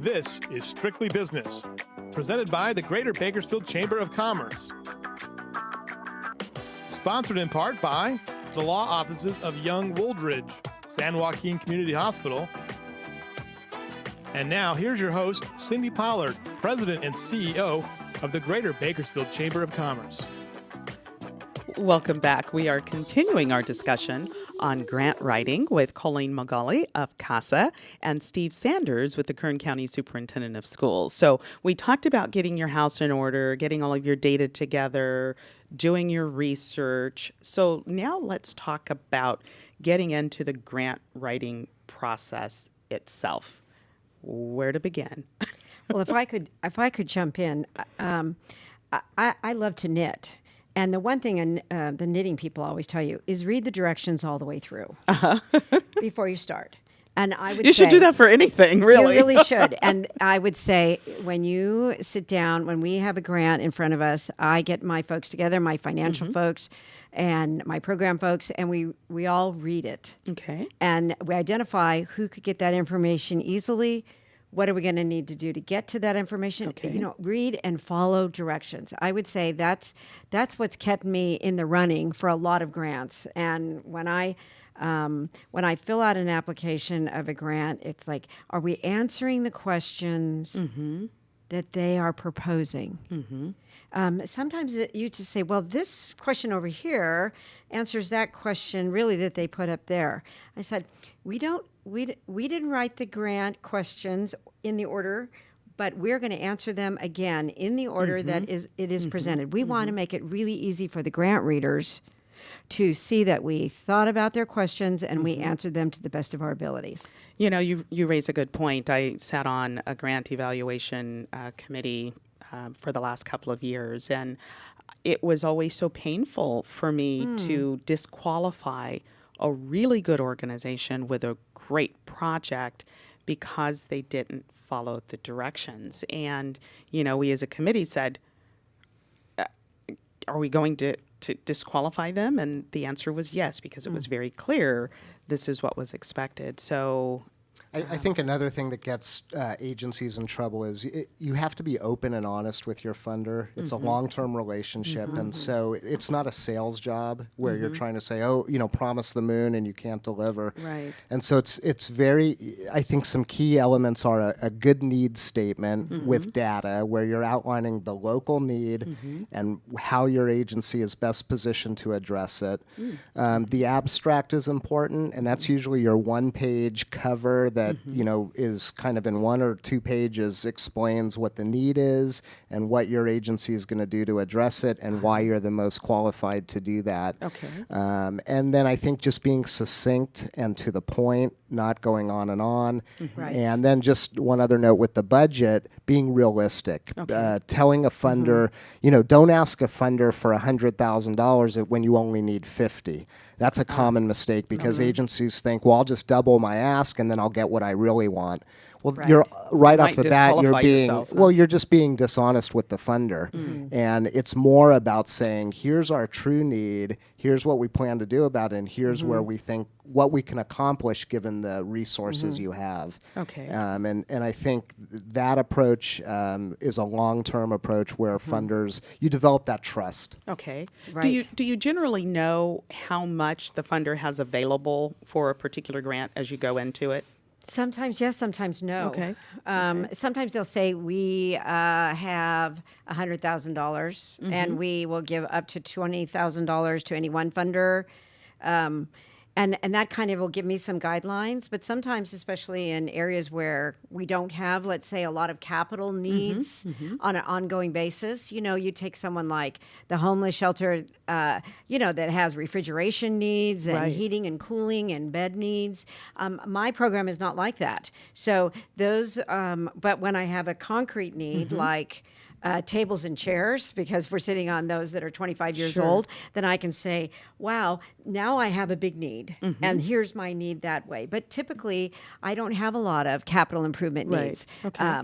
This is Strictly Business, presented by the Greater Bakersfield Chamber of Commerce. Sponsored in part by the law offices of Young Wooldridge, San Joaquin Community Hospital. And now, here's your host, Cindy Pollard, President and CEO of the Greater Bakersfield Chamber of Commerce. Welcome back. We are continuing our discussion on grant writing with Colleen McGauley of CASA and Steve Sanders with the Kern County Superintendent of Schools. So we talked about getting your house in order, getting all of your data together, doing your research. So now let's talk about getting into the grant writing process itself. Where to begin? Well, if I could jump in, I love to knit. And the one thing the knitting people always tell you is read the directions all the way through before you start. And I would You should do that for anything, really. You really should. And I would say when you sit down, when we have a grant in front of us, I get my folks together, my financial folks and my program folks, and we all read it. Okay. And we identify who could get that information easily. What are we going to need to do to get to that information? Okay. Read and follow directions. I would say that's what's kept me in the running for a lot of grants. And when I fill out an application of a grant, it's like, are we answering the questions that they are proposing? Sometimes you just say, well, this question over here answers that question really that they put up there. I said, we didn't write the grant questions in the order, but we're going to answer them again in the order that it is presented. We want to make it really easy for the grant readers to see that we thought about their questions and we answered them to the best of our abilities. You know, you raise a good point. I sat on a grant evaluation committee for the last couple of years, and it was always so painful for me to disqualify a really good organization with a great project because they didn't follow the directions. And, we as a committee said, are we going to disqualify them? And the answer was yes, because it was very clear this is what was expected. So I think another thing that gets agencies in trouble is you have to be open and honest with your funder. It's a long-term relationship, and so it's not a sales job where you're trying to say, promise the moon and you can't deliver. Right. And so it's very, I think some key elements are a good needs statement with data where you're outlining the local need and how your agency is best positioned to address it. The abstract is important, and that's usually your one-page cover that is kind of in 1 or 2 pages explains what the need is and what your agency is going to do to address it and why you're the most qualified to do that. Okay. And then I think just being succinct and to the point, not going on and on. Right. And then just one other note with the budget, being realistic. Okay. Telling a funder, don't ask a funder for $100,000 when you only need 50. That's a common mistake because agencies think, well, I'll just double my ask and then I'll get what I really want. Well, you're right off the bat, you're being you're just being dishonest with the funder, and it's more about saying, here's our true need, here's what we plan to do about it, and here's where we think what we can accomplish given the resources you have. Okay. And I think that approach is a long-term approach where funders, you develop that trust. Okay. Right. Do you generally know how much the funder has available for a particular grant as you go into it? Sometimes yes, sometimes no. Okay. Sometimes they'll say we have $100,000 and we will give up to $20,000 to any one funder. And that kind of will give me some guidelines. But sometimes, especially in areas where we don't have, let's say, a lot of capital needs on an ongoing basis, you take someone like the homeless shelter, that has refrigeration needs and heating and cooling and bed needs. My program is not like that. So those, but when I have a concrete need, like tables and chairs, because we're sitting on those that are 25 years old, then I can say, wow, now I have a big need, and here's my need that way. But typically, I don't have a lot of capital improvement needs. Okay.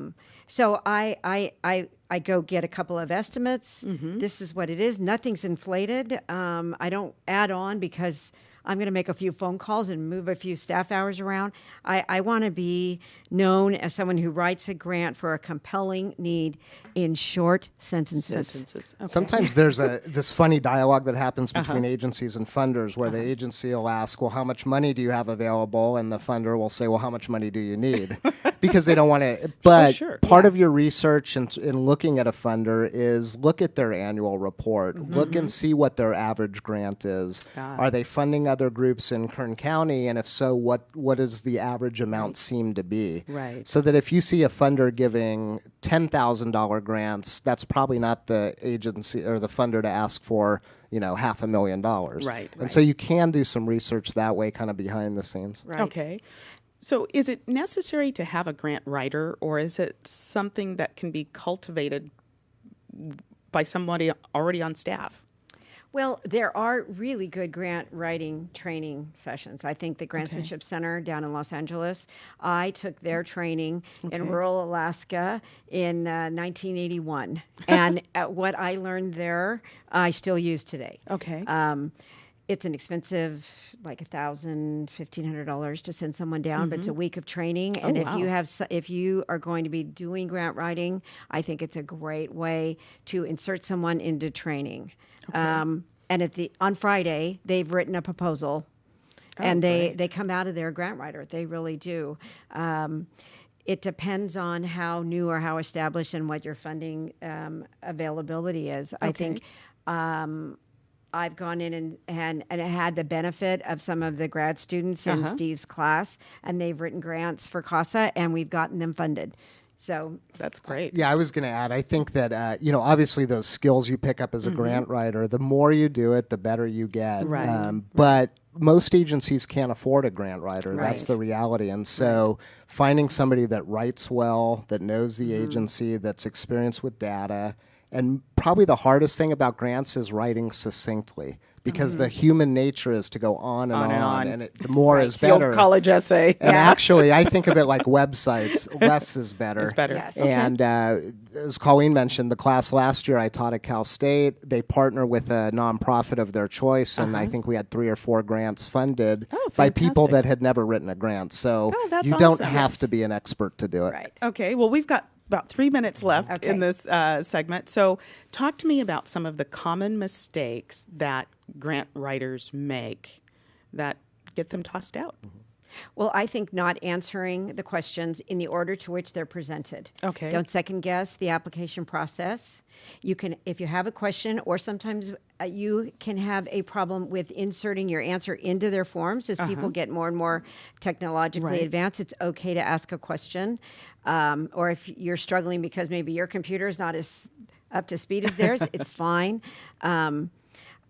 So I go get a couple of estimates. This is what it is. Nothing's inflated. I don't add on because I'm going to make a few phone calls and move a few staff hours around. I want to be known as someone who writes a grant for a compelling need in short sentences. Okay. Sometimes there's this funny dialogue that happens between agencies and funders where the agency will ask, well, how much money do you have available? And the funder will say, well, how much money do you need? Because they don't want to. But part of your research in looking at a funder is look at their annual report. Look and see what their average grant is. Are they funding other groups in Kern County? And if so, what does the average amount seem to be? Right. So that if you see a funder giving $10,000 grants, that's probably not the agency or the funder to ask for, $500,000. Right. And so you can do some research that way, kind of behind the scenes. Right. Okay. So is it necessary to have a grant writer, or is it something that can be cultivated by somebody already on staff? Well, there are really good grant writing training sessions. I think the Grantsmanship Center down in Los Angeles, I took their training in rural Alaska in 1981. And what I learned there, I still use today. Okay. It's an expensive, like $1,000, $1,500 to send someone down, but it's a week of training. And if you are going to be doing grant writing, I think it's a great way to insert someone into training. And on Friday, they've written a proposal, and they come out of their grant writer. They really do. It depends on how new or how established and what your funding availability is. I think I've gone in and had the benefit of some of the grad students in Steve's class, and they've written grants for CASA, and we've gotten them funded. So that's great. Yeah, I was going to add, I think that, obviously those skills you pick up as a grant writer, the more you do it, the better you get. Right. But most agencies can't afford a grant writer. Right. That's the reality. And so finding somebody that writes well, that knows the agency, that's experienced with data, and probably the hardest thing about grants is writing succinctly, because the human nature is to go on and on. And the more is The old better. college essay. And actually, I think of it like websites. Less is better. It's better. Yes. And as Colleen mentioned, the class last year I taught at Cal State, they partner with a nonprofit of their choice, and I think we had 3 or 4 grants funded by people fantastic. that had never written a grant. So that's you don't awesome. have to be an expert to do it. right. Okay, well, we've got about 3 minutes left in this segment. So talk to me about some of the common mistakes that grant writers make that get them tossed out. Well, I think not answering the questions in the order to which they're presented. Okay. Don't second guess the application process. You can, if you have a question, or sometimes you can have a problem with inserting your answer into their forms. As people get more and more technologically advanced, it's okay to ask a question. Or if you're struggling because maybe your computer is not as up to speed as theirs, it's fine.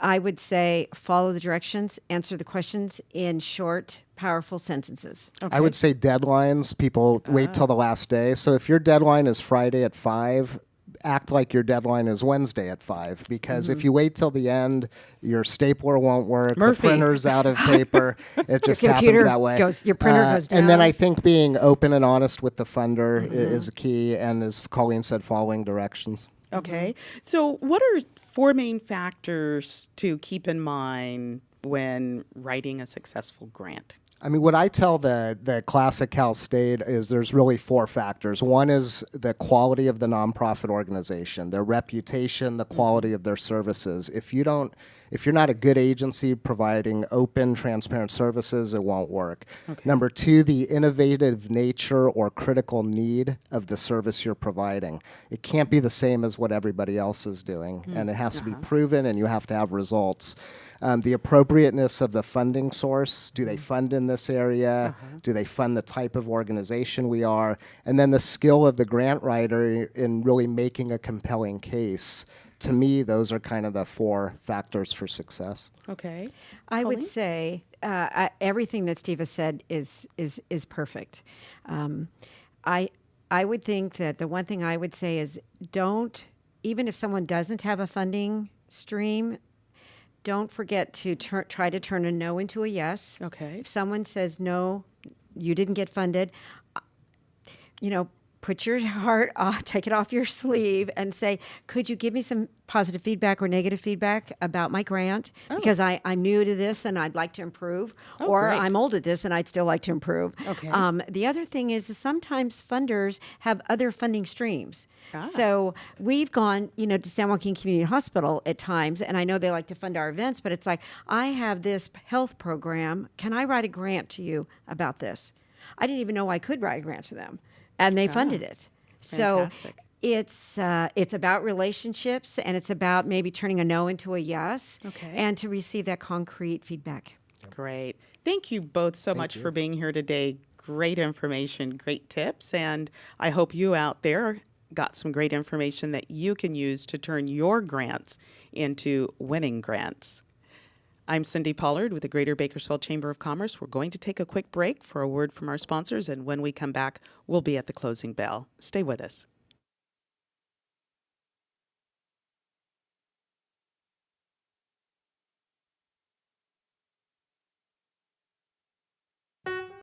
I would say follow the directions, answer the questions in short, powerful sentences. I would say deadlines. People wait till the last day. So if your deadline is Friday at 5, act like your deadline is Wednesday at 5, because if you wait till the end, your stapler won't work, the printer's out of paper. It just happens that way. Your printer goes down. And then I think being open and honest with the funder is a key, and as Colleen said, following directions. Okay. So what are 4 main factors to keep in mind when writing a successful grant? I mean, what I tell the class at Cal State is there's really 4 factors. One is the quality of the nonprofit organization, their reputation, the quality of their services. If you're not a good agency providing open, transparent services, it won't work. Number 2, the innovative nature or critical need of the service you're providing. It can't be the same as what everybody else is doing, and it has to be proven, and you have to have results. The appropriateness of the funding source. Do they fund in this area? Do they fund the type of organization we are? And then the skill of the grant writer in really making a compelling case. To me, those are kind of the 4 factors for success. Okay. I would say everything that Steve has said is perfect. I would think that the one thing I would say is even if someone doesn't have a funding stream, don't forget to try to turn a no into a yes. Okay. If someone says no, you didn't get funded, put your heart off, take it off your sleeve and say, could you give me some positive feedback or negative feedback about my grant? Because I'm new to this and I'd like to improve. Or great. I'm old at this and I'd still like to improve. Okay. The other thing is sometimes funders have other funding streams. So we've gone, to San Joaquin Community Hospital at times, and I know they like to fund our events, but it's like, I have this health program. Can I write a grant to you about this? I didn't even know I could write a grant to them, and they funded it. Fantastic. So it's about relationships, and it's about maybe turning a no into a yes, and to receive that concrete feedback. Great. Thank you both so much for being here today. Great information, great tips, and I hope you out there got some great information that you can use to turn your grants into winning grants. I'm Cindy Pollard with the Greater Bakersfield Chamber of Commerce. We're going to take a quick break for a word from our sponsors, and when we come back, we'll be at the closing bell. Stay with us.